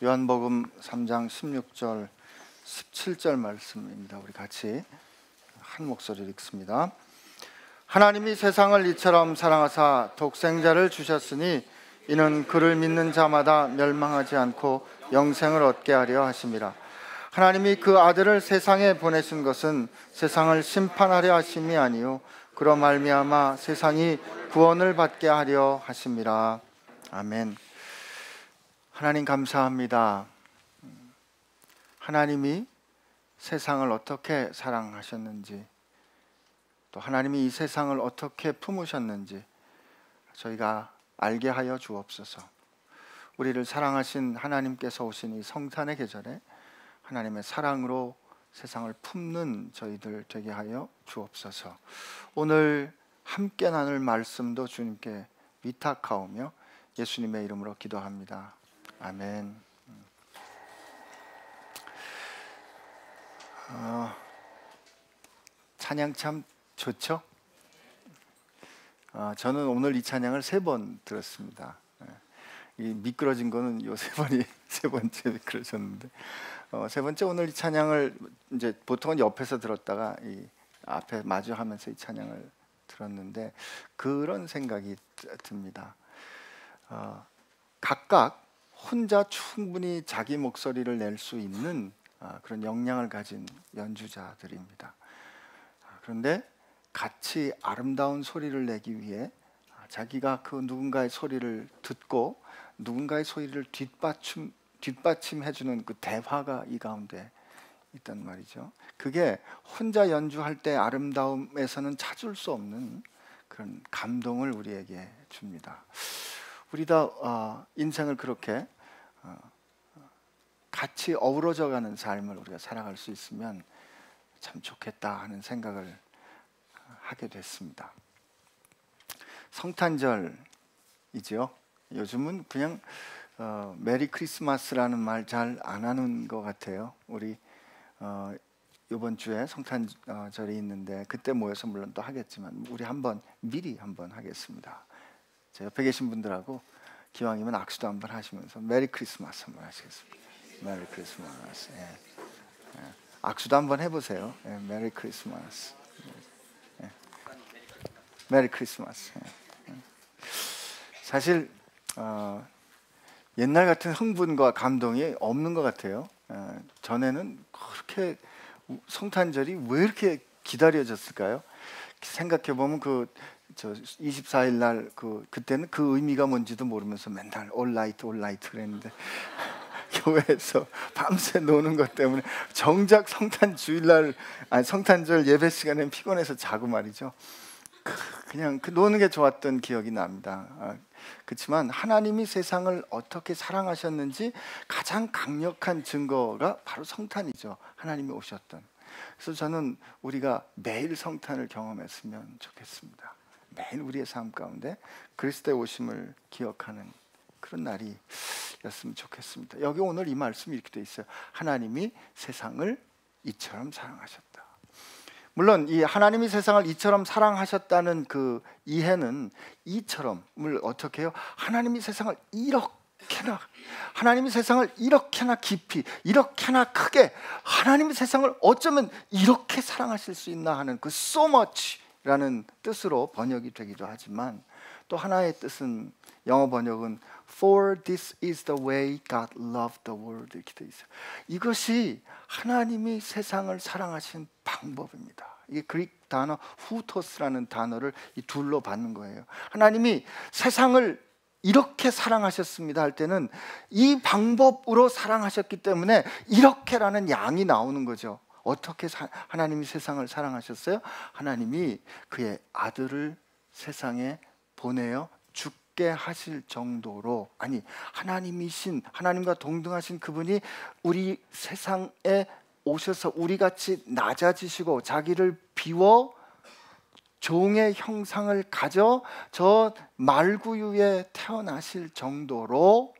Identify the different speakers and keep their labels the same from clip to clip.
Speaker 1: 요한복음 3장 16절 17절 말씀입니다. 우리 같이 한 목소리로 읽습니다. 하나님이 세상을 이처럼 사랑하사 독생자를 주셨으니 이는 그를 믿는 자마다 멸망하지 않고 영생을 얻게 하려 하심이라. 하나님이 그 아들을 세상에 보내신 것은 세상을 심판하려 하심이 아니요 그로 말미암아 세상이 구원을 받게 하려 하심이라. 아멘. 하나님 감사합니다. 하나님이 세상을 어떻게 사랑하셨는지, 또 하나님이 이 세상을 어떻게 품으셨는지 저희가 알게 하여 주옵소서. 우리를 사랑하신 하나님께서 오신 이 성탄의 계절에 하나님의 사랑으로 세상을 품는 저희들 되게 하여 주옵소서. 오늘 함께 나눌 말씀도 주님께 위탁하오며 예수님의 이름으로 기도합니다. 아멘. 찬양 참 좋죠? 저는 오늘 이 찬양을 3번 들었습니다. 이 미끄러진 거는 요 3번이 세 번째 미끄러졌는데, 3번째 오늘 이 찬양을 이제 보통은 옆에서 들었다가 이 앞에 마주하면서 이 찬양을 들었는데 그런 생각이 듭니다. 각각 혼자 충분히 자기 목소리를 낼 수 있는 그런 역량을 가진 연주자들입니다. 그런데 같이 아름다운 소리를 내기 위해 자기가 그 누군가의 소리를 듣고 누군가의 소리를 뒷받침해주는 그 대화가 이 가운데 있단 말이죠. 그게 혼자 연주할 때 아름다움에서는 찾을 수 없는 그런 감동을 우리에게 줍니다. 우리 다 인생을 그렇게 같이 어우러져가는 삶을 우리가 살아갈 수 있으면 참 좋겠다 하는 생각을 하게 됐습니다. 성탄절이죠. 요즘은 그냥 메리 크리스마스라는 말 잘 안 하는 것 같아요. 우리 이번 주에 성탄절이 있는데 그때 모여서 물론 또 하겠지만 우리 미리 한번 하겠습니다. 제 옆에 계신 분들하고 기왕이면 악수도 한번 하시면서 메리 크리스마스 한번 하시겠습니다. 메리 크리스마스. 악수도 한번 해보세요. 메리 크리스마스. 메리 크리스마스. 사실 옛날 같은 흥분과 감동이 없는 것 같아요. 전에는 그렇게 성탄절이 왜 이렇게 기다려졌을까요? 생각해 보면 24일 날 그때는 그 의미가 뭔지도 모르면서 맨날 올라이트 그랬는데 교회에서 밤새 노는 것 때문에 정작 성탄절 예배 시간엔 피곤해서 자고 말이죠. 그냥 노는 게 좋았던 기억이 납니다. 그렇지만 하나님이 세상을 어떻게 사랑하셨는지 가장 강력한 증거가 바로 성탄이죠. 하나님이 오셨던. 그래서 저는 우리가 매일 성탄을 경험했으면 좋겠습니다. 매일 우리의 삶 가운데 그리스도의 오심을 기억하는 그런 날이 였으면 좋겠습니다. 여기 오늘 이 말씀이 이렇게 돼 있어요. 하나님이 세상을 이처럼 사랑하셨다. 물론 이 하나님이 세상을 이처럼 사랑하셨다는 그 이해는 이처럼을 어떻게 해요? 하나님이 세상을 이렇게나 깊이, 이렇게나 크게, 하나님이 세상을 어쩌면 이렇게 사랑하실 수 있나 하는 그 so much라는 뜻으로 번역이 되기도 하지만, 또 하나의 뜻은 영어 번역은 For this is the way God loved the world 이렇게 돼 있어요. 이것이 하나님이 세상을 사랑하신 방법입니다. 이게 그릭 단어 후토스라는 단어를 이 둘로 받는 거예요. 하나님이 세상을 이렇게 사랑하셨습니다 할 때는 이 방법으로 사랑하셨기 때문에 이렇게라는 양이 나오는 거죠. 어떻게 하나님이 세상을 사랑하셨어요? 하나님이 그의 아들을 세상에 보내어 죽게 하실 정도로, 하나님과 동등하신 그분이 우리 세상에 오셔서 우리같이 낮아지시고 자기를 비워 종의 형상을 가져 저 말구유에 태어나실 정도로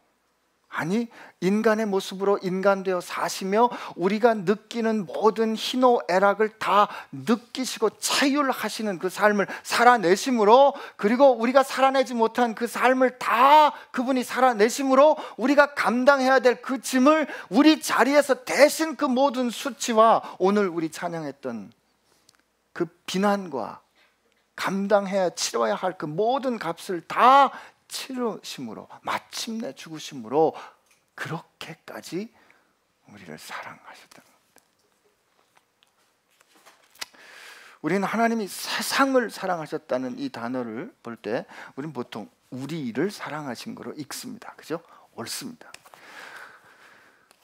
Speaker 1: 아니, 인간의 모습으로 인간되어 사시며 우리가 느끼는 모든 희노애락을 다 느끼시고 체휼하시는 그 삶을 살아내심으로, 그리고 우리가 살아내지 못한 그 삶을 다 그분이 살아내심으로 우리가 감당해야 될 그 짐을 우리 자리에서 대신 그 모든 수치와 오늘 우리 찬양했던 그 비난과 감당해야 치러야 할 그 모든 값을 다 치르심으로, 마침내 죽으심으로 그렇게까지 우리를 사랑하셨다는 겁니다. 우리는 하나님이 세상을 사랑하셨다는 이 단어를 볼 때 우리는 보통 우리를 사랑하신 거로 읽습니다. 그죠? 옳습니다.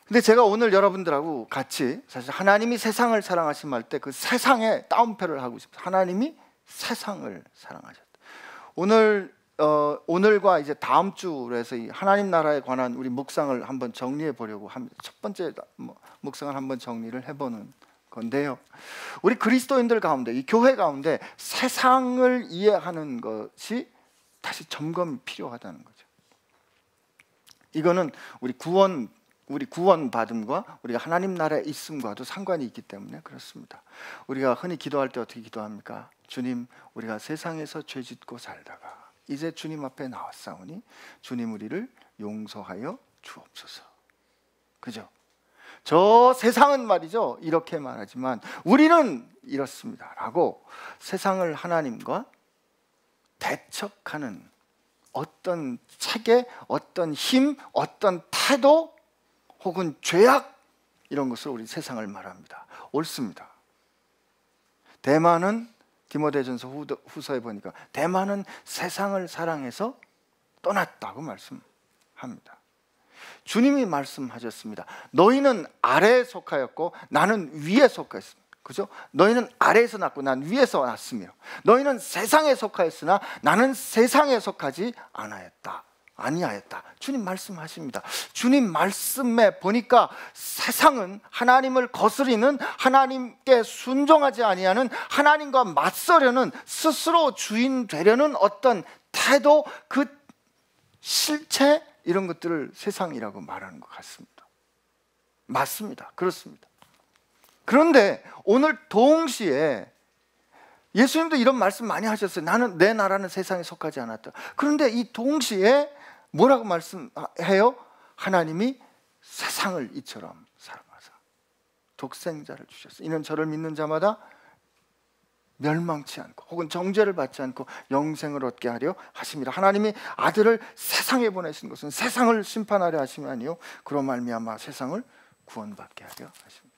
Speaker 1: 근데 제가 오늘 여러분들하고 같이 사실 하나님이 세상을 사랑하신 할 때 그 세상에 따옴표를 하고 싶어요. 하나님이 세상을 사랑하셨다. 오늘과 이제 다음 주로 해서 이 하나님 나라에 관한 우리 묵상을 한번 정리해 보려고 합니다. 첫 번째 묵상을 한번 정리를 해보는 건데요. 우리 그리스도인들 가운데, 이 교회 가운데 세상을 이해하는 것이 다시 점검이 필요하다는 거죠. 이거는 우리 구원 받음과 우리가 하나님 나라에 있음과도 상관이 있기 때문에 그렇습니다. 우리가 흔히 기도할 때 어떻게 기도합니까? 주님, 우리가 세상에서 죄짓고 살다가 이제 주님 앞에 나왔사오니 주님 우리를 용서하여 주옵소서. 그죠? 저 세상은 말이죠, 이렇게 말하지만 우리는 이렇습니다 라고 세상을 하나님과 대척하는 어떤 체계, 어떤 힘, 어떤 태도 혹은 죄악, 이런 것을 우리 세상을 말합니다. 옳습니다. 대만은 디모데전서 후서에 보니까 대만은 세상을 사랑해서 떠났다고 말씀합니다. 주님이 말씀하셨습니다. 너희는 아래에 속하였고 나는 위에 속하였습니다. 그죠? 너희는 아래에서 났고 난 위에서 났으며 너희는 세상에 속하였으나 나는 세상에 속하지 아니하였다. 주님 말씀하십니다. 주님 말씀에 보니까 세상은 하나님을 거스리는, 하나님께 순종하지 아니하는, 하나님과 맞서려는, 스스로 주인 되려는 어떤 태도, 그 실체, 이런 것들을 세상이라고 말하는 것 같습니다. 맞습니다. 그렇습니다. 그런데 오늘 동시에 예수님도 이런 말씀 많이 하셨어요. 나는, 내 나라는 세상에 속하지 않았다. 그런데 이 동시에 뭐라고 말씀해요? 하나님이 세상을 이처럼 사랑하사 독생자를 주셨어요. 이는 저를 믿는 자마다 멸망치 않고 혹은 정죄를 받지 않고 영생을 얻게 하려 하심이라. 하나님이 아들을 세상에 보내신 것은 세상을 심판하려 하심이 아니요 그로 말미암아 세상을 구원받게 하려 하십니다.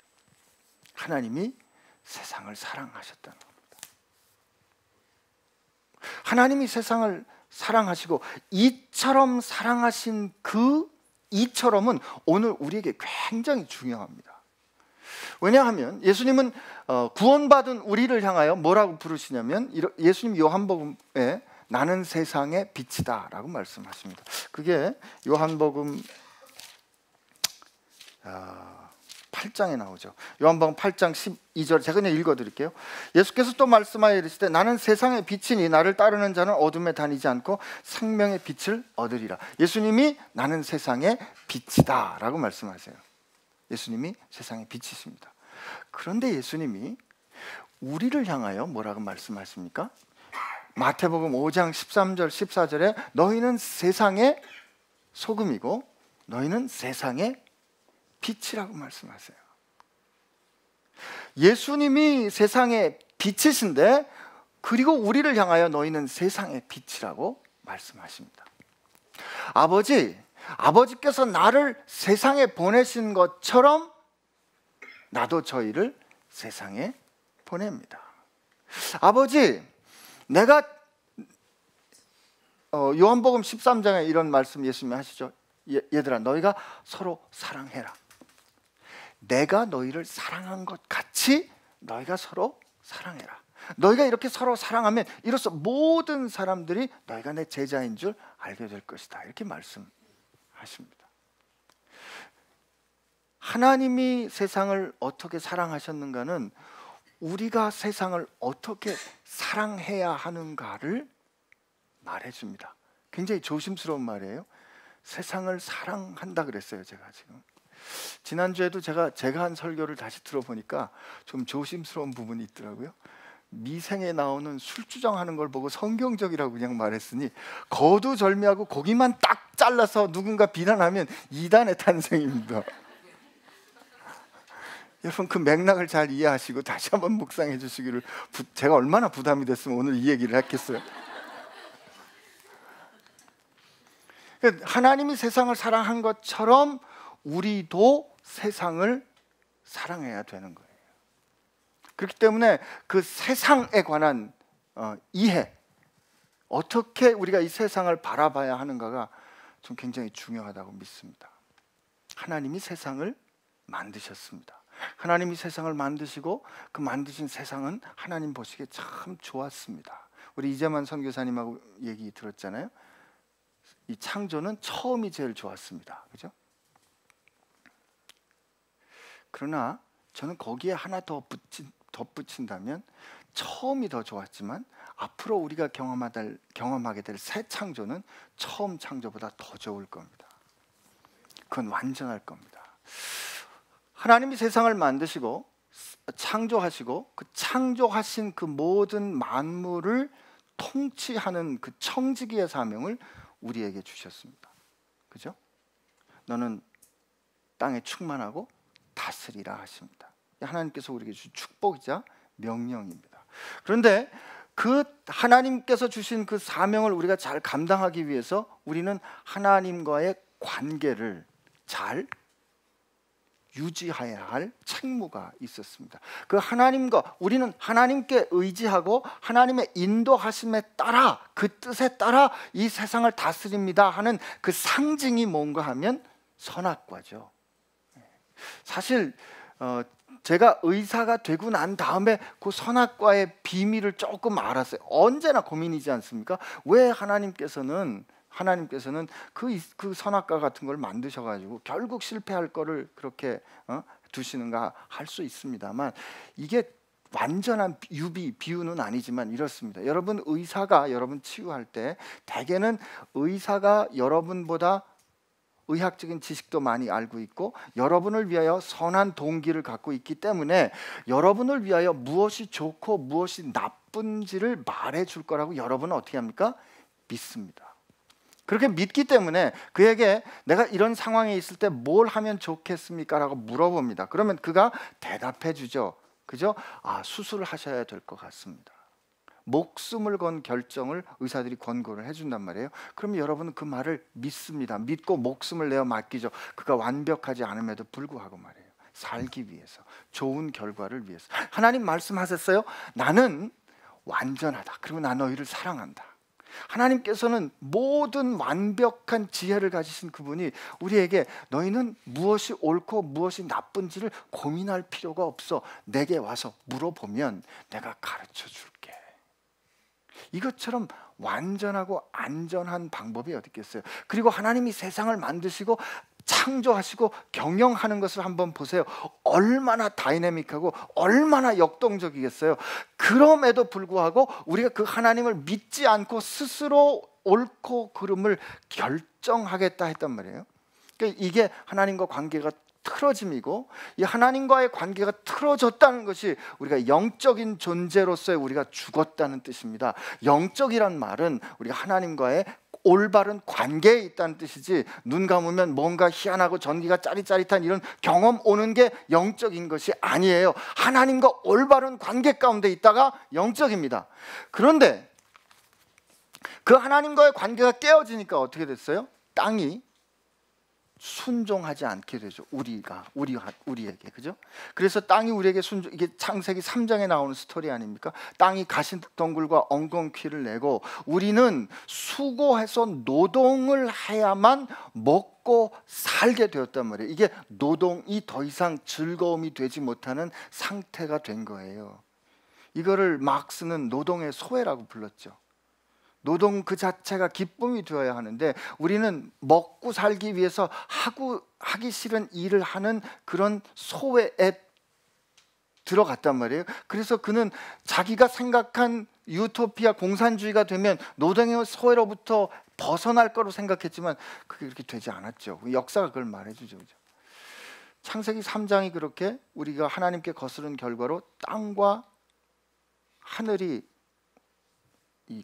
Speaker 1: 하나님이 세상을 사랑하셨다는 겁니다. 하나님이 세상을 사랑하시고 이처럼 사랑하신 그 이처럼은 오늘 우리에게 굉장히 중요합니다. 왜냐하면 예수님은 구원받은 우리를 향하여 뭐라고 부르시냐면, 예수님 요한복음에 나는 세상의 빛이다 라고 말씀하십니다. 그게 요한복음 8장에 나오죠. 요한복음 8장 12절 제가 그냥 읽어드릴게요. 예수께서 또 말씀하여 이르시되 나는 세상의 빛이니 나를 따르는 자는 어둠에 다니지 않고 생명의 빛을 얻으리라. 예수님이 나는 세상의 빛이다 라고 말씀하세요. 예수님이 세상의 빛이십니다. 그런데 예수님이 우리를 향하여 뭐라고 말씀하십니까? 마태복음 5장 13절 14절에 너희는 세상의 소금이고 너희는 세상의 빛이라고 말씀하세요. 예수님이 세상의 빛이신데 그리고 우리를 향하여 너희는 세상의 빛이라고 말씀하십니다. 아버지께서 나를 세상에 보내신 것처럼 나도 저희를 세상에 보냅니다. 아버지, 내가 요한복음 13장에 이런 말씀 예수님이 하시죠. 얘들아, 너희가 서로 사랑해라. 내가 너희를 사랑한 것 같이 너희가 서로 사랑해라. 너희가 이렇게 서로 사랑하면 이로써 모든 사람들이 너희가 내 제자인 줄 알게 될 것이다. 이렇게 말씀하십니다. 하나님이 세상을 어떻게 사랑하셨는가는 우리가 세상을 어떻게 사랑해야 하는가를 말해줍니다. 굉장히 조심스러운 말이에요. 세상을 사랑한다 그랬어요. 제가 지금 지난주에도 제가 한 설교를 다시 들어보니까 좀 조심스러운 부분이 있더라고요. 미생에 나오는 술주정하는 걸 보고 성경적이라고 그냥 말했으니 거두절미하고 고기만 딱 잘라서 누군가 비난하면 이단의 탄생입니다. 여러분 그 맥락을 잘 이해하시고 다시 한번 묵상해 주시기를. 제가 얼마나 부담이 됐으면 오늘 이 얘기를 했겠어요. 하나님이 세상을 사랑한 것처럼 우리도 세상을 사랑해야 되는 거예요. 그렇기 때문에 그 세상에 관한 이해, 어떻게 우리가 이 세상을 바라봐야 하는가가 좀 굉장히 중요하다고 믿습니다. 하나님이 세상을 만드셨습니다. 하나님이 세상을 만드시고 그 만드신 세상은 하나님 보시기에 참 좋았습니다. 우리 이재만 선교사님하고 얘기 들었잖아요. 이 창조는 처음이 제일 좋았습니다. 그죠? 그러나 저는 거기에 하나 더 덧붙인다면 처음이 더 좋았지만 앞으로 우리가 경험하게 될 새 창조는 처음 창조보다 더 좋을 겁니다. 그건 완전할 겁니다. 하나님이 세상을 만드시고 창조하시고 그 창조하신 그 모든 만물을 통치하는 그 청지기의 사명을 우리에게 주셨습니다. 그죠? 너는 땅에 충만하고 다스리라 하십니다. 하나님께서 우리에게 주신 축복이자 명령입니다. 그런데 그 하나님께서 주신 그 사명을 우리가 잘 감당하기 위해서 우리는 하나님과의 관계를 잘 유지해야 할 책무가 있었습니다. 그 하나님과 우리는 하나님께 의지하고 하나님의 인도하심에 따라 그 뜻에 따라 이 세상을 다스립니다 하는 그 상징이 뭔가 하면 선악과죠. 사실 제가 의사가 되고 난 다음에 그 선악과의 비밀을 조금 알았어요. 언제나 고민이지 않습니까? 왜 하나님께서는 그 선악과 같은 걸 만드셔가지고 결국 실패할 거를 그렇게 두시는가 할 수 있습니다만, 이게 완전한 비유는 아니지만 이렇습니다. 여러분 의사가 여러분 치유할 때 대개는 의사가 여러분보다 의학적인 지식도 많이 알고 있고 여러분을 위하여 선한 동기를 갖고 있기 때문에 여러분을 위하여 무엇이 좋고 무엇이 나쁜지를 말해줄 거라고 여러분은 어떻게 합니까? 믿습니다. 그렇게 믿기 때문에 그에게 내가 이런 상황에 있을 때 뭘 하면 좋겠습니까? 라고 물어봅니다. 그러면 그가 대답해 주죠. 그죠? 수술을 하셔야 될 것 같습니다. 목숨을 건 결정을 의사들이 권고를 해준단 말이에요. 그럼 여러분은 그 말을 믿습니다. 믿고 목숨을 내어 맡기죠. 그가 완벽하지 않음에도 불구하고 말이에요. 살기 위해서, 좋은 결과를 위해서. 하나님 말씀하셨어요. 나는 완전하다. 그리고 나 너희를 사랑한다. 하나님께서는 모든 완벽한 지혜를 가지신 그분이 우리에게 너희는 무엇이 옳고 무엇이 나쁜지를 고민할 필요가 없어. 내게 와서 물어보면 내가 가르쳐 줄게. 이것처럼 완전하고 안전한 방법이 어디 있겠어요? 그리고 하나님이 세상을 만드시고 창조하시고 경영하는 것을 한번 보세요. 얼마나 다이내믹하고 얼마나 역동적이겠어요. 그럼에도 불구하고 우리가 그 하나님을 믿지 않고 스스로 옳고 그름을 결정하겠다 했단 말이에요. 그러니까 이게 하나님과 관계가 틀어짐이고, 이 하나님과의 관계가 틀어졌다는 것이 우리가 영적인 존재로서의 우리가 죽었다는 뜻입니다. 영적이란 말은 우리가 하나님과의 올바른 관계에 있다는 뜻이지, 눈 감으면 뭔가 희한하고 전기가 짜릿짜릿한 이런 경험 오는 게 영적인 것이 아니에요. 하나님과 올바른 관계 가운데 있다가 영적입니다. 그런데 그 하나님과의 관계가 깨어지니까 어떻게 됐어요? 땅이 순종하지 않게 되죠. 우리에게, 그죠? 그래서 땅이 우리에게 이게 창세기 3장에 나오는 스토리 아닙니까? 땅이 가시덩굴과 엉겅퀴를 내고 우리는 수고해서 노동을 해야만 먹고 살게 되었단 말이에요. 이게 노동이 더 이상 즐거움이 되지 못하는 상태가 된 거예요. 이거를 막스는 노동의 소외라고 불렀죠. 노동 그 자체가 기쁨이 되어야 하는데 우리는 먹고 살기 위해서 하기 싫은 일을 하는 그런 소외에 들어갔단 말이에요. 그래서 그는 자기가 생각한 유토피아 공산주의가 되면 노동의 소외로부터 벗어날 거로 생각했지만 그게 그렇게 되지 않았죠. 역사가 그걸 말해주죠. 그죠? 창세기 3장이 그렇게 우리가 하나님께 거스른 결과로 땅과 하늘이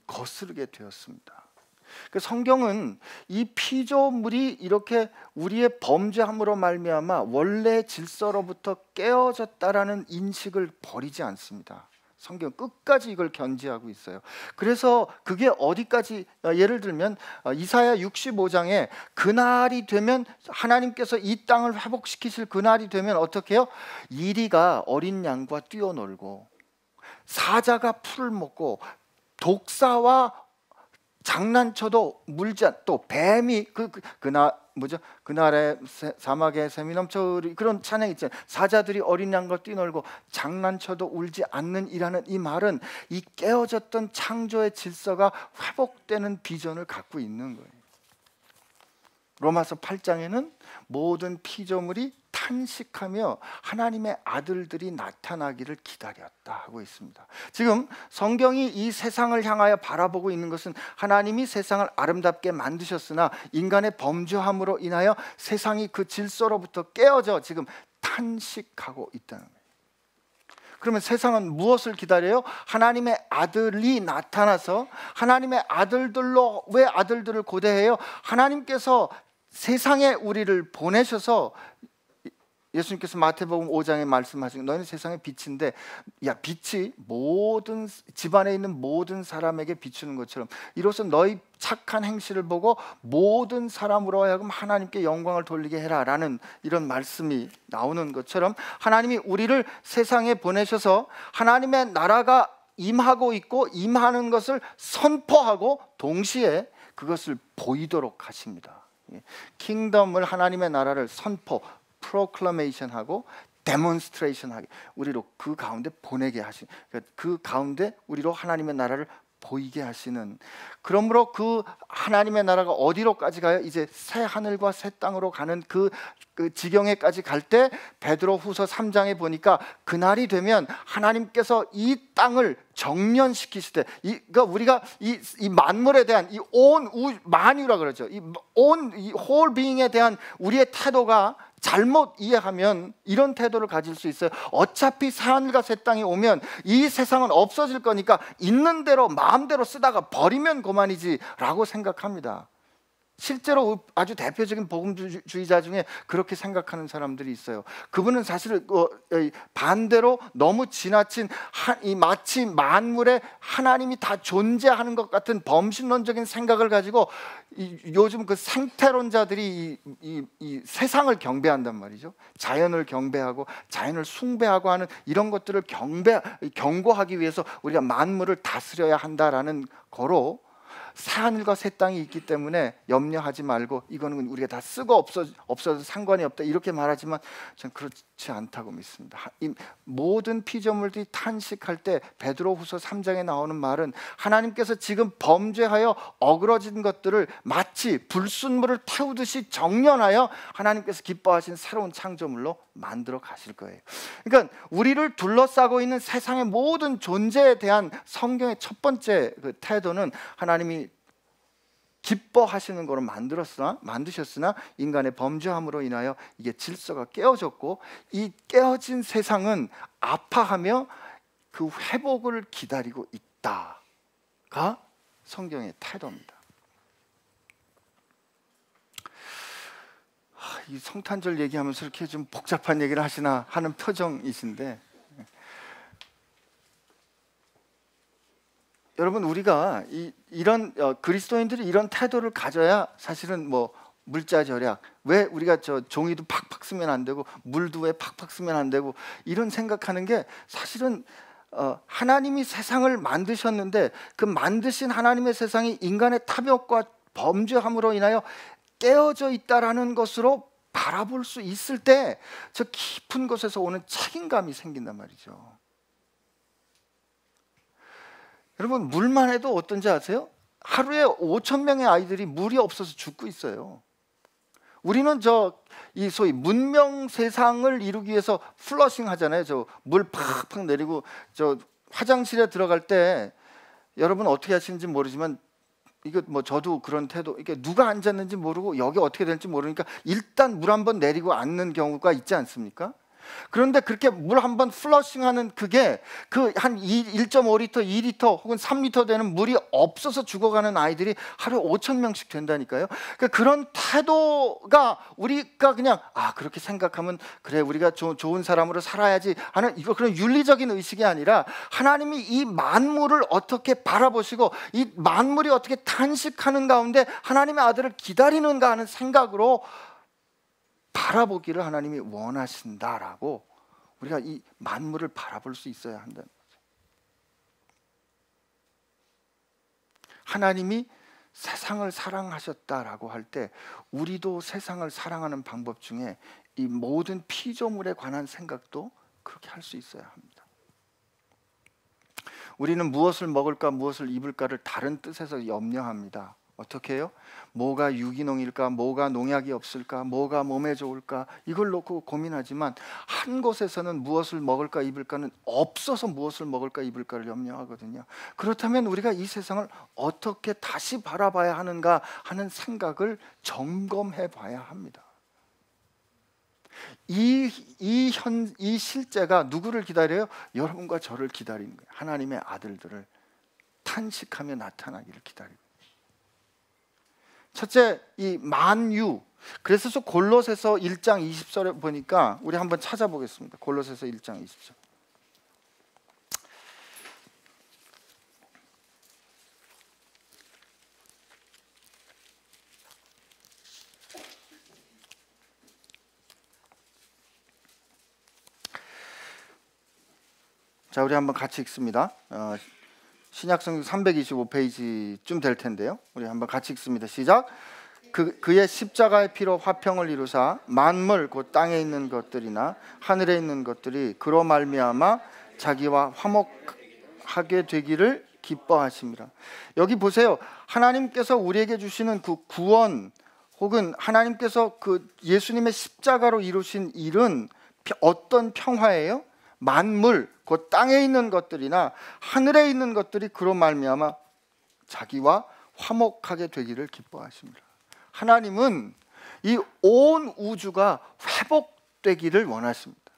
Speaker 1: 거스르게 되었습니다. 그 성경은 이 피조물이 이렇게 우리의 범죄함으로 말미암아 원래 질서로부터 깨어졌다라는 인식을 버리지 않습니다. 성경 끝까지 이걸 견지하고 있어요. 그래서 그게 어디까지, 예를 들면 이사야 65장에 그날이 되면, 하나님께서 이 땅을 회복시키실 그날이 되면 어떻게 해요? 이리가 어린 양과 뛰어놀고 사자가 풀을 먹고 독사와 장난쳐도 물지 않, 또 뱀이 그날에 사막에 샘이 넘쳐, 그런 찬양 있잖아요. 사자들이 어린 양과 뛰놀고 장난쳐도 울지 않는 이라는 이 말은 이 깨어졌던 창조의 질서가 회복되는 비전을 갖고 있는 거예요. 로마서 8장에는 모든 피조물이 탄식하며 하나님의 아들들이 나타나기를 기다렸다 하고 있습니다. 지금 성경이 이 세상을 향하여 바라보고 있는 것은 하나님이 세상을 아름답게 만드셨으나 인간의 범죄함으로 인하여 세상이 그 질서로부터 깨어져 지금 탄식하고 있다는 거예요. 그러면 세상은 무엇을 기다려요? 하나님의 아들이 나타나서, 하나님의 아들들로, 왜 아들들을 고대해요? 하나님께서 세상에 우리를 보내셔서, 예수님께서 마태복음 5장에 말씀하신, 너희는 세상의 빛인데, 야, 빛이 모든 집안에 있는 모든 사람에게 비추는 것처럼 이로써 너희 착한 행실을 보고 모든 사람으로 하여금 하나님께 영광을 돌리게 해라 라는 이런 말씀이 나오는 것처럼, 하나님이 우리를 세상에 보내셔서 하나님의 나라가 임하고 있고 임하는 것을 선포하고 동시에 그것을 보이도록 하십니다. 킹덤을, 하나님의 나라를 선포, 프로클레이션 하고 데몬스트레이션 하게, 우리로 그 가운데 보내게 하신, 그 가운데 우리로 하나님의 나라를 보이게 하시는, 그러므로 그 하나님의 나라가 어디로까지 가요? 이제 새 하늘과 새 땅으로 가는 그 지경에까지 갈 때, 베드로후서 3장에 보니까 그날이 되면 하나님께서 이 땅을 정련시키실 때, 그러니까 우리가 이 만물에 대한 이 온 만유라 그러죠. 이 홀 비잉에 대한 우리의 태도가 잘못 이해하면 이런 태도를 가질 수 있어요. 어차피 새하늘과 새 땅이 오면 이 세상은 없어질 거니까 있는 대로 마음대로 쓰다가 버리면 그만이지 라고 생각합니다. 실제로 아주 대표적인 복음주의자 중에 그렇게 생각하는 사람들이 있어요. 그분은 사실 반대로 너무 지나친, 마치 만물에 하나님이 다 존재하는 것 같은 범신론적인 생각을 가지고 요즘 그 생태론자들이 이 세상을 경배한단 말이죠. 자연을 경배하고 자연을 숭배하고 하는 이런 것들을 경고하기 위해서 우리가 만물을 다스려야 한다라는 거로, 새하늘과 새 땅이 있기 때문에 염려하지 말고 이거는 우리가 다 쓰고 없어도 상관이 없다 이렇게 말하지만 저는 그렇지 않다고 믿습니다. 이 모든 피조물들이 탄식할 때 베드로후서 3장에 나오는 말은 하나님께서 지금 범죄하여 어그러진 것들을 마치 불순물을 태우듯이 정련하여 하나님께서 기뻐하신 새로운 창조물로 만들어 가실 거예요. 그러니까 우리를 둘러싸고 있는 세상의 모든 존재에 대한 성경의 첫 번째 그 태도는 하나님이 기뻐하시는 거로 만드셨으나 인간의 범죄함으로 인하여 이게 질서가 깨어졌고, 이 깨어진 세상은 아파하며 그 회복을 기다리고 있다가 성경의 태도입니다. 이 성탄절 얘기하면서 이렇게 좀 복잡한 얘기를 하시나 하는 표정이신데, 여러분, 우리가 이런 그리스도인들이 이런 태도를 가져야 사실은 뭐 물자 절약, 왜 우리가 종이도 팍팍 쓰면 안 되고 물도 왜 팍팍 쓰면 안 되고 이런 생각하는 게, 사실은 하나님이 세상을 만드셨는데 그 만드신 하나님의 세상이 인간의 탐욕과 범죄함으로 인하여 깨어져 있다라는 것으로 바라볼 수 있을 때 저 깊은 곳에서 오는 책임감이 생긴단 말이죠. 여러분, 물만 해도 어떤지 아세요? 하루에 5,000명의 아이들이 물이 없어서 죽고 있어요. 우리는 이 소위 문명 세상을 이루기 위해서 플러싱 하잖아요. 물 팍팍 내리고 화장실에 들어갈 때 여러분 어떻게 하시는지 모르지만 이거 뭐 저도 그런 태도, 이게 누가 앉았는지 모르고 여기 어떻게 될지 모르니까 일단 물 한번 내리고 앉는 경우가 있지 않습니까? 그런데 그렇게 물 한번 플러싱하는 그게 그 한 1.5리터, 2리터 혹은 3리터 되는 물이 없어서 죽어가는 아이들이 하루에 5,000명씩 된다니까요. 그러니까 그런 태도가 우리가 그냥 그렇게 생각하면 그래 우리가 좋은 사람으로 살아야지 하는 이거 그런 윤리적인 의식이 아니라 하나님이 이 만물을 어떻게 바라보시고 이 만물이 어떻게 탄식하는 가운데 하나님의 아들을 기다리는가 하는 생각으로 바라보기를 하나님이 원하신다라고 우리가 이 만물을 바라볼 수 있어야 한다는 거죠. 하나님이 세상을 사랑하셨다라고 할 때 우리도 세상을 사랑하는 방법 중에 이 모든 피조물에 관한 생각도 그렇게 할 수 있어야 합니다. 우리는 무엇을 먹을까 무엇을 입을까를 다른 뜻에서 염려합니다. 어떻게 해요? 뭐가 유기농일까? 뭐가 농약이 없을까? 뭐가 몸에 좋을까? 이걸 놓고 고민하지만 한 곳에서는 무엇을 먹을까 입을까는 없어서 무엇을 먹을까 입을까를 염려하거든요. 그렇다면 우리가 이 세상을 어떻게 다시 바라봐야 하는가 하는 생각을 점검해 봐야 합니다. 이 실제가 누구를 기다려요? 여러분과 저를 기다리는 거예요. 하나님의 아들들을 탄식하며 나타나기를 기다리고. 첫째, 이 만유. 그래서 골로새서 1장 20절에 보니까 우리 한번 찾아보겠습니다. 골로새서 1장 20절. 자, 우리 한번 같이 읽습니다. 신약성경 325페이지쯤 될 텐데요. 우리 한번 같이 읽습니다. 시작. 그의 십자가의 피로 화평을 이루사 만물 곧 땅에 있는 것들이나 하늘에 있는 것들이 그로 말미암아 자기와 화목하게 되기를 기뻐하심이라. 여기 보세요. 하나님께서 우리에게 주시는 그 구원 혹은 하나님께서 그 예수님의 십자가로 이루신 일은 어떤 평화예요? 만물 곧 땅에 있는 것들이나 하늘에 있는 것들이 그로 말미암아 자기와 화목하게 되기를 기뻐하십니다. 하나님은 이 온 우주가 회복되기를 원하십니다.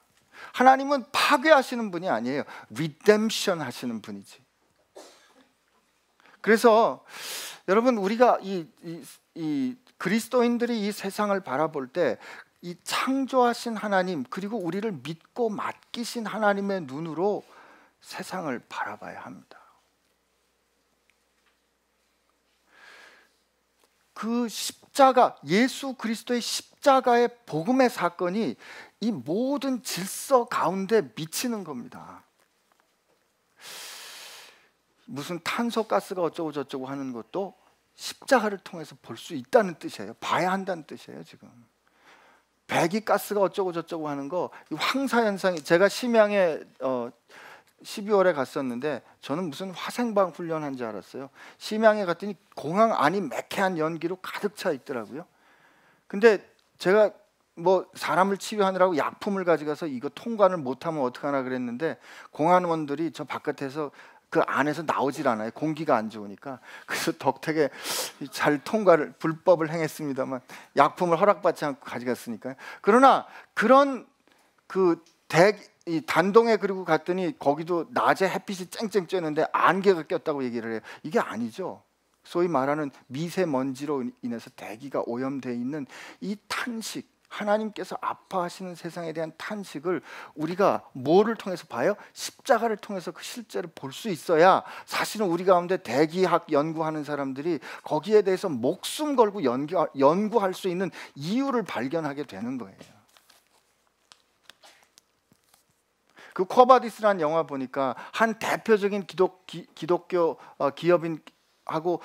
Speaker 1: 하나님은 파괴하시는 분이 아니에요. 리뎀션 하시는 분이지. 그래서 여러분 우리가 이 그리스도인들이 이 세상을 바라볼 때 이 창조하신 하나님 그리고 우리를 믿고 맡기신 하나님의 눈으로 세상을 바라봐야 합니다. 그 십자가, 예수 그리스도의 십자가의 복음의 사건이 이 모든 질서 가운데 미치는 겁니다. 무슨 탄소가스가 어쩌고 저쩌고 하는 것도 십자가를 통해서 볼 수 있다는 뜻이에요. 봐야 한다는 뜻이에요. 지금 배기가스가 어쩌고 저쩌고 하는 거, 황사현상이, 제가 심양에 12월에 갔었는데 저는 무슨 화생방 훈련한 줄 알았어요. 심양에 갔더니 공항 안이 매캐한 연기로 가득 차 있더라고요. 근데 제가 뭐 사람을 치유하느라고 약품을 가져가서 이거 통과를 못하면 어떡하나 그랬는데 공안원들이 저 바깥에서 그 안에서 나오질 않아요. 공기가 안 좋으니까. 그래서 덕택에 잘 통과를, 불법을 행했습니다만 약품을 허락받지 않고 가져갔으니까요. 그러나 그런 이 단동에 그리고 갔더니 거기도 낮에 햇빛이 쨍쨍 쬐는데 안개가 꼈다고 얘기를 해요. 이게 아니죠. 소위 말하는 미세먼지로 인해서 대기가 오염되어 있는 이 탄식, 하나님께서 아파하시는 세상에 대한 탄식을 우리가 뭐를 통해서 봐요? 십자가를 통해서 그 실제를 볼 수 있어야 사실은 우리 가운데 대기학 연구하는 사람들이 거기에 대해서 목숨 걸고 연구할 수 있는 이유를 발견하게 되는 거예요. 그 쿼바디스라는 영화 보니까 한 대표적인 기독교 기업인하고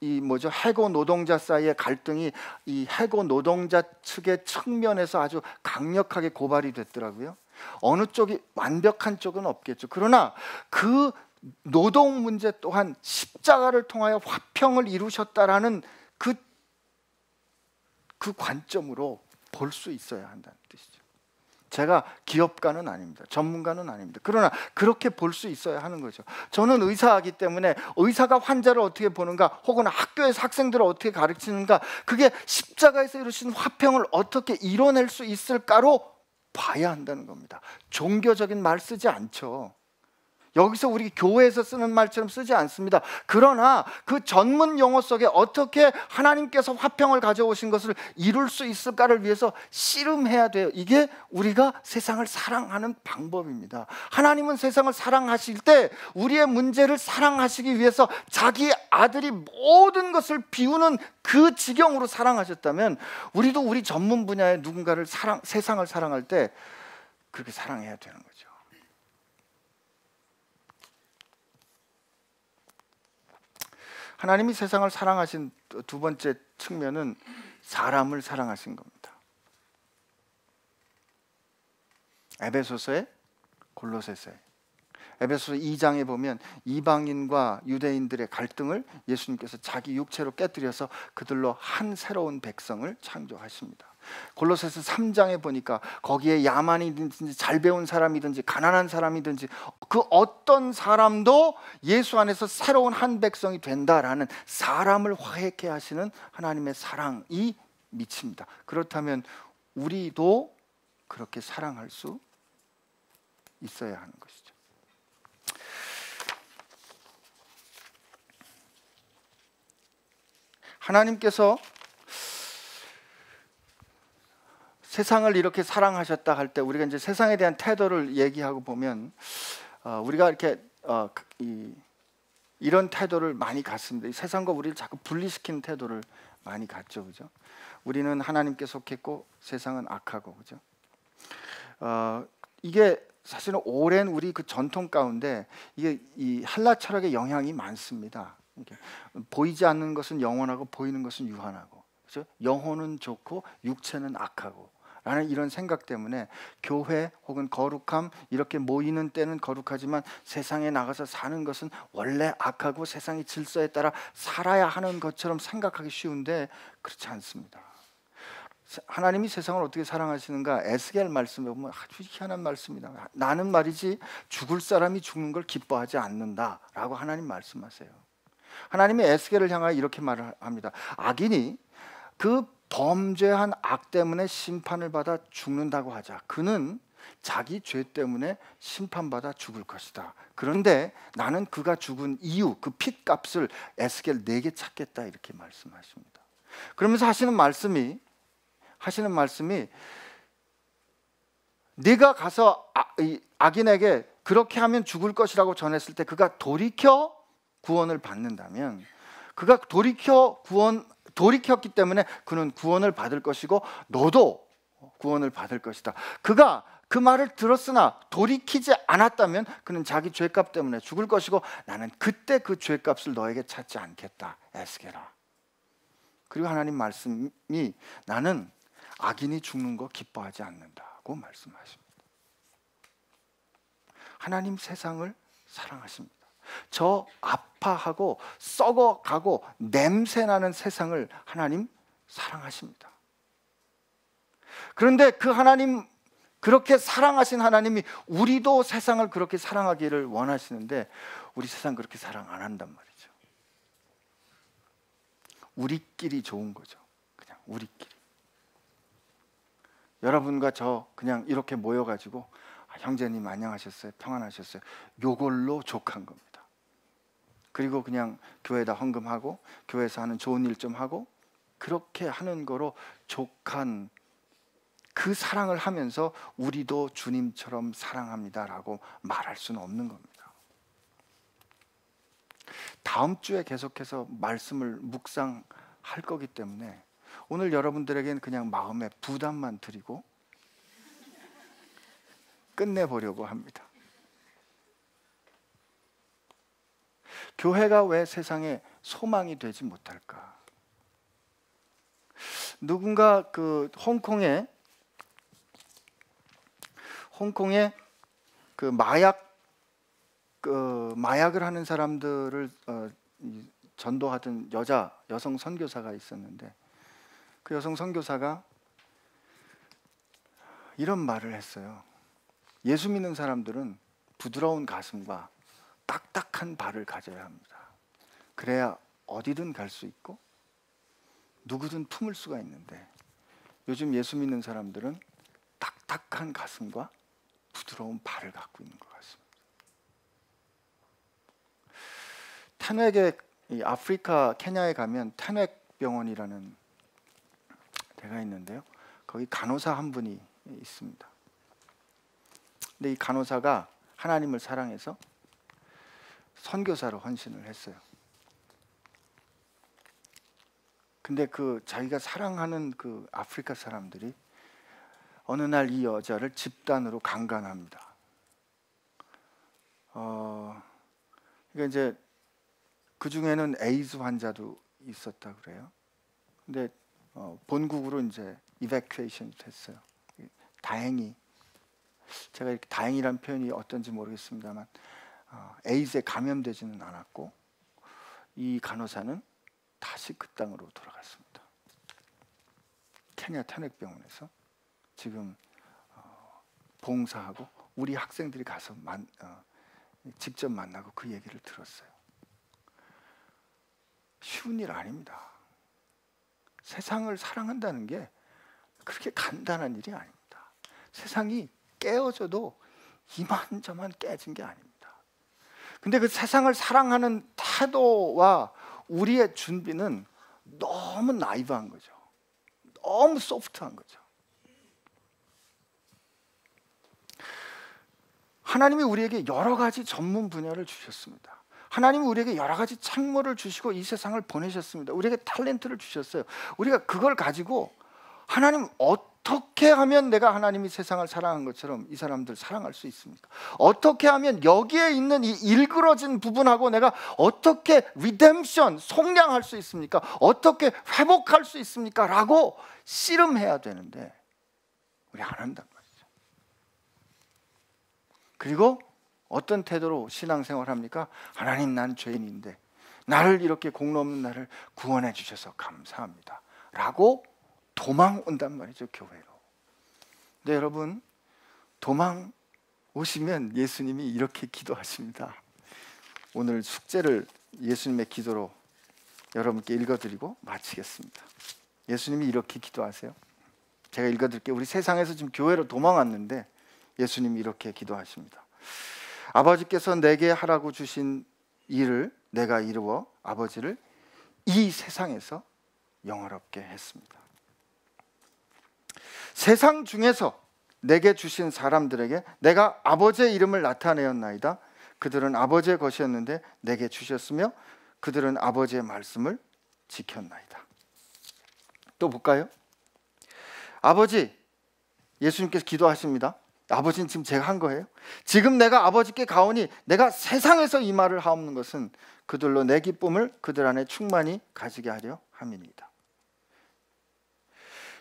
Speaker 1: 이 해고 노동자 사이의 갈등이 이 해고 노동자 측의 측면에서 아주 강력하게 고발이 됐더라고요. 어느 쪽이 완벽한 쪽은 없겠죠. 그러나 그 노동 문제 또한 십자가를 통하여 화평을 이루셨다라는 그 관점으로 볼 수 있어야 한다는 뜻이죠. 제가 기업가는 아닙니다. 전문가는 아닙니다. 그러나 그렇게 볼 수 있어야 하는 거죠. 저는 의사이기 때문에 의사가 환자를 어떻게 보는가, 혹은 학교에서 학생들을 어떻게 가르치는가, 그게 십자가에서 이루신 화평을 어떻게 이뤄낼 수 있을까로 봐야 한다는 겁니다. 종교적인 말 쓰지 않죠. 여기서 우리 교회에서 쓰는 말처럼 쓰지 않습니다. 그러나 그 전문 용어 속에 어떻게 하나님께서 화평을 가져오신 것을 이룰 수 있을까를 위해서 씨름해야 돼요. 이게 우리가 세상을 사랑하는 방법입니다. 하나님은 세상을 사랑하실 때 우리의 문제를 사랑하시기 위해서 자기 아들이 모든 것을 비우는 그 지경으로 사랑하셨다면, 우리도 우리 전문 분야의 누군가를 세상을 사랑할 때 그렇게 사랑해야 되는 거죠. 하나님이 세상을 사랑하신 두 번째 측면은 사람을 사랑하신 겁니다. 에베소서에, 골로새서에, 에베소서 2장에 보면 이방인과 유대인들의 갈등을 예수님께서 자기 육체로 깨뜨려서 그들로 한 새로운 백성을 창조하십니다. 골로새서 3장에 보니까 거기에 야만이든지 잘 배운 사람이든지 가난한 사람이든지 그 어떤 사람도 예수 안에서 새로운 한 백성이 된다라는 사람을 화해케 하시는 하나님의 사랑이 미칩니다. 그렇다면 우리도 그렇게 사랑할 수 있어야 하는 것이죠. 하나님께서 세상을 이렇게 사랑하셨다 할 때 우리가 이제 세상에 대한 태도를 얘기하고 보면 우리가 이렇게 이런 태도를 많이 갖습니다. 세상과 우리를 자꾸 분리시키는 태도를 많이 갖죠, 그죠? 우리는 하나님께 속했고 세상은 악하고, 그죠? 이게 사실은 오랜 우리 그 전통 가운데 이게 이 헬라 철학의 영향이 많습니다. 보이지 않는 것은 영원하고 보이는 것은 유한하고, 그죠? 영혼은 좋고 육체는 악하고 라는 이런 생각 때문에 교회 혹은 거룩함, 이렇게 모이는 때는 거룩하지만 세상에 나가서 사는 것은 원래 악하고 세상의 질서에 따라 살아야 하는 것처럼 생각하기 쉬운데 그렇지 않습니다. 하나님이 세상을 어떻게 사랑하시는가, 에스겔 말씀에 보면 아주 희한한 말씀입니다. 나는 말이지 죽을 사람이 죽는 걸 기뻐하지 않는다 라고 하나님 말씀하세요. 하나님이 에스겔을 향하여 이렇게 말을 합니다. 악인이 그 범죄한 악 때문에 심판을 받아 죽는다고 하자. 그는 자기 죄 때문에 심판받아 죽을 것이다. 그런데 나는 그가 죽은 이유, 그 핏값을 에스겔 내게 찾겠다, 이렇게 말씀하십니다. 그러면서 하시는 말씀이 네가 가서 악인에게 그렇게 하면 죽을 것이라고 전했을 때 그가 돌이켜 구원을 받는다면, 그가 돌이켰기 때문에 그는 구원을 받을 것이고 너도 구원을 받을 것이다. 그가 그 말을 들었으나 돌이키지 않았다면 그는 자기 죄값 때문에 죽을 것이고 나는 그때 그 죄값을 너에게 찾지 않겠다, 에스겔아. 그리고 하나님 말씀이 나는 악인이 죽는 거 기뻐하지 않는다고 말씀하십니다. 하나님 세상을 사랑하십니다. 저 아파하고 썩어가고 냄새나는 세상을 하나님 사랑하십니다. 그런데 그 하나님, 그렇게 사랑하신 하나님이 우리도 세상을 그렇게 사랑하기를 원하시는데 우리 세상 그렇게 사랑 안 한단 말이죠. 우리끼리 좋은 거죠. 그냥 우리끼리. 여러분과 저 그냥 이렇게 모여가지고 형제님 안녕하셨어요? 평안하셨어요? 요걸로 족한 겁니다. 그리고 그냥 교회에다 헌금하고 교회에서 하는 좋은 일 좀 하고 그렇게 하는 거로 족한 그 사랑을 하면서 우리도 주님처럼 사랑합니다라고 말할 수는 없는 겁니다. 다음 주에 계속해서 말씀을 묵상할 거기 때문에 오늘 여러분들에게는 그냥 마음의 부담만 드리고 끝내보려고 합니다. 교회가 왜 세상에 소망이 되지 못할까? 누군가 그 홍콩에 그 마약을 하는 사람들을 전도하던 여성 선교사가 있었는데 그 여성 선교사가 이런 말을 했어요. 예수 믿는 사람들은 부드러운 가슴과 딱딱한 발을 가져야 합니다. 그래야 어디든 갈 수 있고 누구든 품을 수가 있는데, 요즘 예수 믿는 사람들은 딱딱한 가슴과 부드러운 발을 갖고 있는 것 같습니다. 탄핵에, 이 아프리카 케냐에 가면 탄핵 병원이라는 데가 있는데요, 거기 간호사 한 분이 있습니다. 근데 이 간호사가 하나님을 사랑해서 선교사로 헌신을 했어요. 근데 그 자기가 사랑하는 그 아프리카 사람들이 어느 날 이 여자를 집단으로 강간합니다. 그러니까 이제 그 중에는 에이즈 환자도 있었다 그래요. 근데 본국으로 이제 이베큐에이션 됐어요. 다행히, 제가 이렇게 다행이란 표현이 어떤지 모르겠습니다만 에이즈에 감염되지는 않았고, 이 간호사는 다시 그 땅으로 돌아갔습니다. 케냐 탄핵병원에서 지금 봉사하고, 우리 학생들이 가서 직접 만나고 그 얘기를 들었어요. 쉬운 일 아닙니다. 세상을 사랑한다는 게 그렇게 간단한 일이 아닙니다. 세상이 깨어져도 이만저만 깨진 게 아닙니다. 근데 그 세상을 사랑하는 태도와 우리의 준비는 너무 나이브한 거죠. 너무 소프트한 거죠. 하나님이 우리에게 여러 가지 전문 분야를 주셨습니다. 하나님이 우리에게 여러 가지 창모를 주시고 이 세상을 보내셨습니다. 우리에게 탤런트를 주셨어요. 우리가 그걸 가지고 하나님 어떻게 하면 내가 하나님이 세상을 사랑한 것처럼 이 사람들 사랑할 수 있습니까? 어떻게 하면 여기에 있는 이 일그러진 부분하고 내가 어떻게 리뎀션, 속량할 수 있습니까? 어떻게 회복할 수 있습니까? 라고 씨름해야 되는데 우리 안 한단 말이죠. 그리고 어떤 태도로 신앙생활 합니까? 하나님, 난 죄인인데 나를 이렇게 공로 없는 나를 구원해 주셔서 감사합니다 라고 도망 온단 말이죠, 교회로. 근데 여러분, 도망 오시면 예수님이 이렇게 기도하십니다. 오늘 숙제를 예수님의 기도로 여러분께 읽어드리고 마치겠습니다. 예수님이 이렇게 기도하세요. 제가 읽어드릴게요. 우리 세상에서 지금 교회로 도망왔는데 예수님이 이렇게 기도하십니다. 아버지께서 내게 하라고 주신 일을 내가 이루어 아버지를 이 세상에서 영화롭게 했습니다. 세상 중에서 내게 주신 사람들에게 내가 아버지의 이름을 나타내었나이다. 그들은 아버지의 것이었는데 내게 주셨으며 그들은 아버지의 말씀을 지켰나이다. 또 볼까요? 아버지, 예수님께서 기도하십니다. 아버지는 지금 제가 한 거예요. 지금 내가 아버지께 가오니 내가 세상에서 이 말을 하옵는 것은 그들로 내 기쁨을 그들 안에 충만히 가지게 하려 함이니이다.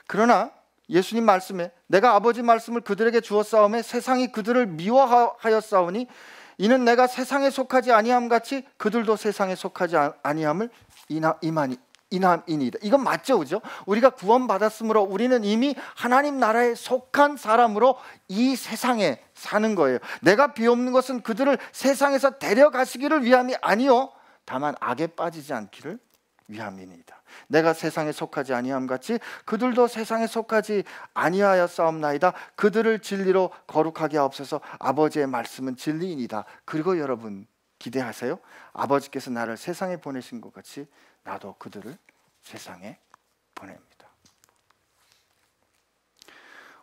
Speaker 1: 그러나 예수님 말씀에 내가 아버지 말씀을 그들에게 주었사오매 세상이 그들을 미워하였사오니 이는 내가 세상에 속하지 아니함 같이 그들도 세상에 속하지 아니함을 인함이니이다. 이건 맞죠, 그죠? 우리가 구원받았으므로 우리는 이미 하나님 나라에 속한 사람으로 이 세상에 사는 거예요. 내가 비옵는 것은 그들을 세상에서 데려가시기를 위함이 아니요 다만 악에 빠지지 않기를 위함이니이다. 내가 세상에 속하지 아니함 같이 그들도 세상에 속하지 아니하였사옵나이다. 그들을 진리로 거룩하게 하옵소서. 아버지의 말씀은 진리이니이다. 그리고 여러분 기대하세요. 아버지께서 나를 세상에 보내신 것 같이 나도 그들을 세상에 보냅니다.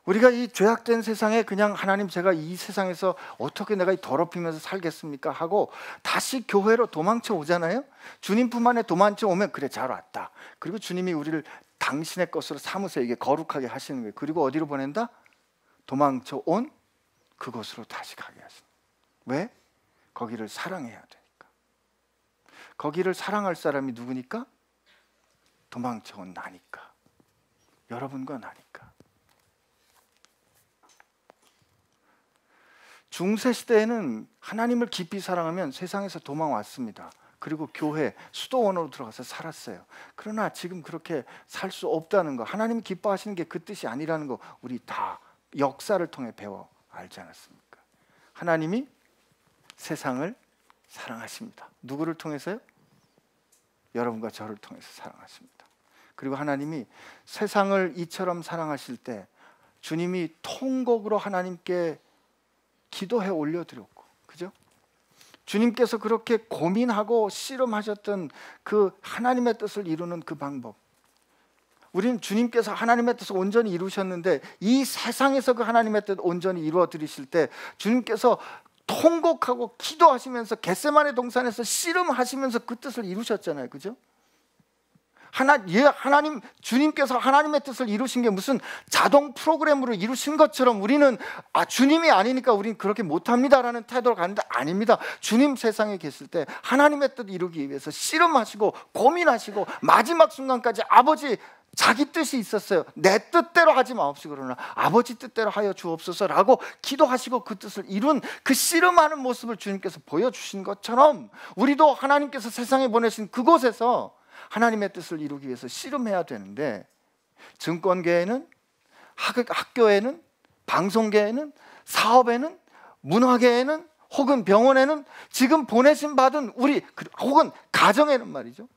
Speaker 1: 우리가 이 죄악된 세상에 그냥 하나님, 제가 이 세상에서 어떻게 내가 더럽히면서 살겠습니까? 하고 다시 교회로 도망쳐 오잖아요. 주님 품 안에 도망쳐 오면 그래, 잘 왔다. 그리고 주님이 우리를 당신의 것으로 삼으세요. 이게 거룩하게 하시는 거예요. 그리고 어디로 보낸다? 도망쳐 온 그곳으로 다시 가게 하십니다. 왜? 거기를 사랑해야 되니까. 거기를 사랑할 사람이 누구니까? 도망쳐 온 나니까. 여러분과 나니까. 중세시대에는 하나님을 깊이 사랑하면 세상에서 도망왔습니다. 그리고 교회, 수도원으로 들어가서 살았어요. 그러나 지금 그렇게 살 수 없다는 거, 하나님이 기뻐하시는 게 그 뜻이 아니라는 거 우리 다 역사를 통해 배워 알지 않았습니까? 하나님이 세상을 사랑하십니다. 누구를 통해서요? 여러분과 저를 통해서 사랑하십니다. 그리고 하나님이 세상을 이처럼 사랑하실 때 주님이 통곡으로 하나님께 기도해 올려드렸고, 그죠? 주님께서 그렇게 고민하고 씨름하셨던 그 하나님의 뜻을 이루는 그 방법, 우리는 주님께서 하나님의 뜻을 온전히 이루셨는데 이 세상에서 그 하나님의 뜻 온전히 이루어 드리실 때 주님께서 통곡하고 기도하시면서 겟세마네 동산에서 씨름하시면서 그 뜻을 이루셨잖아요, 그죠? 하나님, 주님께서 하나님의 뜻을 이루신 게 무슨 자동 프로그램으로 이루신 것처럼 우리는 주님이 아니니까 우리는 그렇게 못합니다라는 태도로 가는데 아닙니다. 주님 세상에 계실 때 하나님의 뜻 이루기 위해서 씨름하시고 고민하시고 마지막 순간까지 아버지, 자기 뜻이 있었어요. 내 뜻대로 하지 마옵시고 그러나 아버지 뜻대로 하여 주옵소서라고 기도하시고 그 뜻을 이룬 그 씨름하는 모습을 주님께서 보여주신 것처럼 우리도 하나님께서 세상에 보내신 그곳에서 하나님의 뜻을 이루기 위해서 씨름해야 되는데, 증권계에는, 학교에는, 방송계에는, 사업에는, 문화계에는, 혹은 병원에는, 지금 보내신 받은 우리, 혹은 가정에는 말이죠,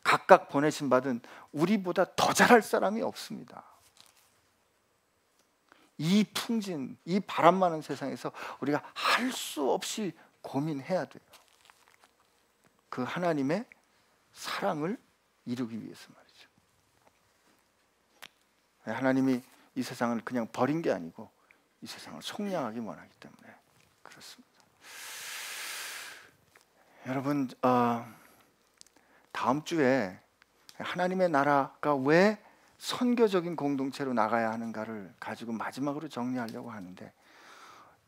Speaker 1: 각각 보내신 받은 우리보다 더 잘할 사람이 없습니다. 이 풍진, 이 바람 많은 세상에서 우리가 할 수 없이 고민해야 돼요. 그 하나님의 사랑을 이루기 위해서 말이죠. 하나님이 이 세상을 그냥 버린 게 아니고 이 세상을 속량하기 원하기 때문에 그렇습니다. 여러분, 다음 주에 하나님의 나라가 왜 선교적인 공동체로 나가야 하는가를 가지고 마지막으로 정리하려고 하는데,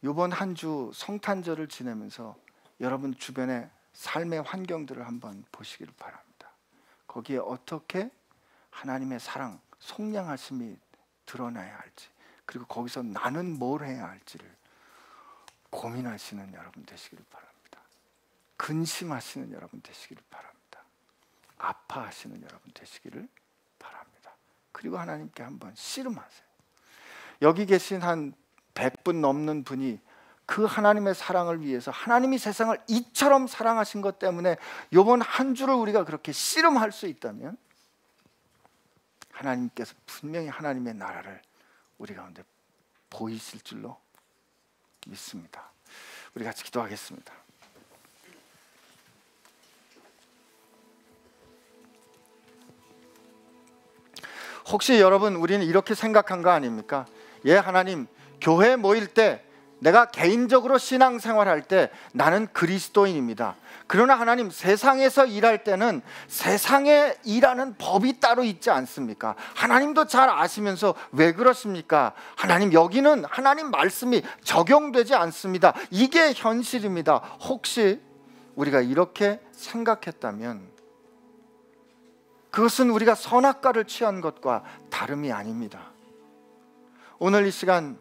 Speaker 1: 이번 한 주 성탄절을 지내면서 여러분 주변의 삶의 환경들을 한번 보시기를 바랍니다. 거기에 어떻게 하나님의 사랑, 속량하심이 드러나야 할지, 그리고 거기서 나는 뭘 해야 할지를 고민하시는 여러분 되시기를 바랍니다. 근심하시는 여러분 되시기를 바랍니다. 아파하시는 여러분 되시기를 바랍니다. 그리고 하나님께 한번 씨름하세요. 여기 계신 한 100분 넘는 분이 그 하나님의 사랑을 위해서 하나님이 세상을 이처럼 사랑하신 것 때문에 이번 한 주를 우리가 그렇게 씨름할 수 있다면 하나님께서 분명히 하나님의 나라를 우리 가운데 보이실 줄로 믿습니다. 우리 같이 기도하겠습니다. 혹시 여러분, 우리는 이렇게 생각한 거 아닙니까? 예, 하나님, 교회 모일 때, 내가 개인적으로 신앙생활할 때 나는 그리스도인입니다. 그러나 하나님, 세상에서 일할 때는 세상에 일하는 법이 따로 있지 않습니까? 하나님도 잘 아시면서 왜 그러십니까? 하나님, 여기는 하나님 말씀이 적용되지 않습니다. 이게 현실입니다. 혹시 우리가 이렇게 생각했다면 그것은 우리가 선악과를 취한 것과 다름이 아닙니다. 오늘 이 시간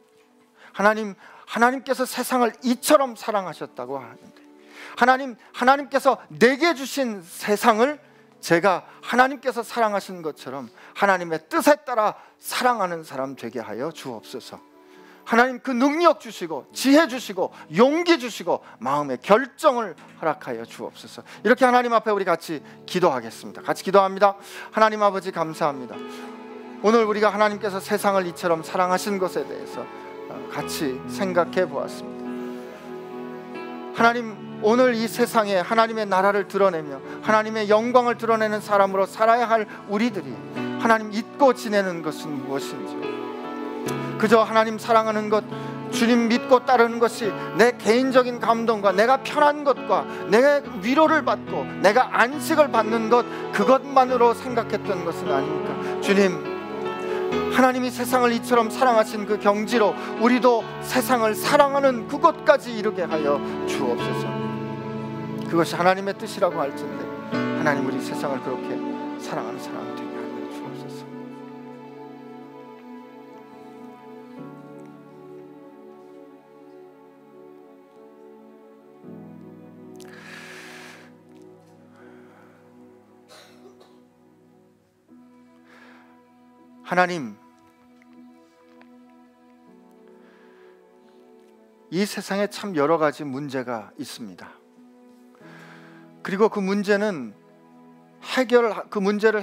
Speaker 1: 하나님께서 세상을 이처럼 사랑하셨다고 하는데, 하나님께서 내게 주신 세상을 제가 하나님께서 사랑하신 것처럼 하나님의 뜻에 따라 사랑하는 사람 되게 하여 주옵소서. 하나님, 그 능력 주시고 지혜 주시고 용기 주시고 마음의 결정을 허락하여 주옵소서. 이렇게 하나님 앞에 우리 같이 기도하겠습니다. 같이 기도합니다. 하나님 아버지, 감사합니다. 오늘 우리가 하나님께서 세상을 이처럼 사랑하신 것에 대해서 같이 생각해 보았습니다. 하나님, 오늘 이 세상에 하나님의 나라를 드러내며 하나님의 영광을 드러내는 사람으로 살아야 할 우리들이 하나님 잊고 지내는 것은 무엇인지, 그저 하나님 사랑하는 것, 주님 믿고 따르는 것이 내 개인적인 감동과 내가 편한 것과 내 위로를 받고 내가 안식을 받는 것, 그것만으로 생각했던 것은 아닙니까? 주님, 하나님이 세상을 이처럼 사랑하신 그 경지로 우리도 세상을 사랑하는 그곳까지 이르게 하여 주옵소서. 그것이 하나님의 뜻이라고 할진데 하나님, 우리 세상을 그렇게 사랑하는 사람 되게 하여 주옵소서. 하나님, 이 세상에 참 여러 가지 문제가 있습니다. 그리고 그 문제를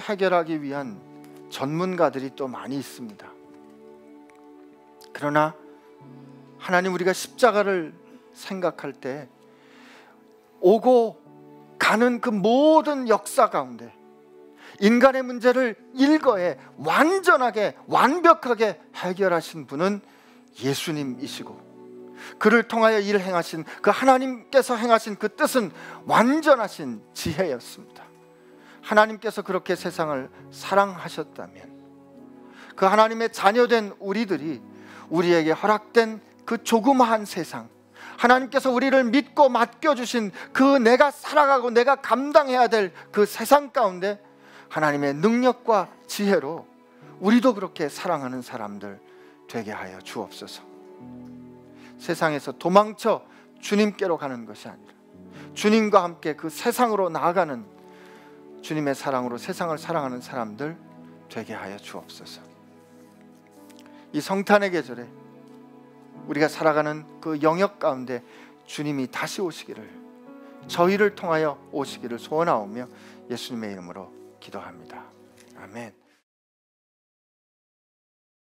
Speaker 1: 해결하기 위한 전문가들이 또 많이 있습니다. 그러나 하나님, 우리가 십자가를 생각할 때 오고 가는 그 모든 역사 가운데 인간의 문제를 일거에 완전하게 완벽하게 해결하신 분은 예수님이시고, 그를 통하여 일을 행하신 그 하나님께서 행하신 그 뜻은 완전하신 지혜였습니다. 하나님께서 그렇게 세상을 사랑하셨다면 그 하나님의 자녀된 우리들이 우리에게 허락된 그 조그마한 세상, 하나님께서 우리를 믿고 맡겨주신 그 내가 살아가고 내가 감당해야 될 그 세상 가운데 하나님의 능력과 지혜로 우리도 그렇게 사랑하는 사람들 되게 하여 주옵소서. 세상에서 도망쳐 주님께로 가는 것이 아니라 주님과 함께 그 세상으로 나아가는 주님의 사랑으로 세상을 사랑하는 사람들 되게 하여 주옵소서. 이 성탄의 계절에 우리가 살아가는 그 영역 가운데 주님이 다시 오시기를, 저희를 통하여 오시기를 소원하오며 예수님의 이름으로 기도합니다. 아멘.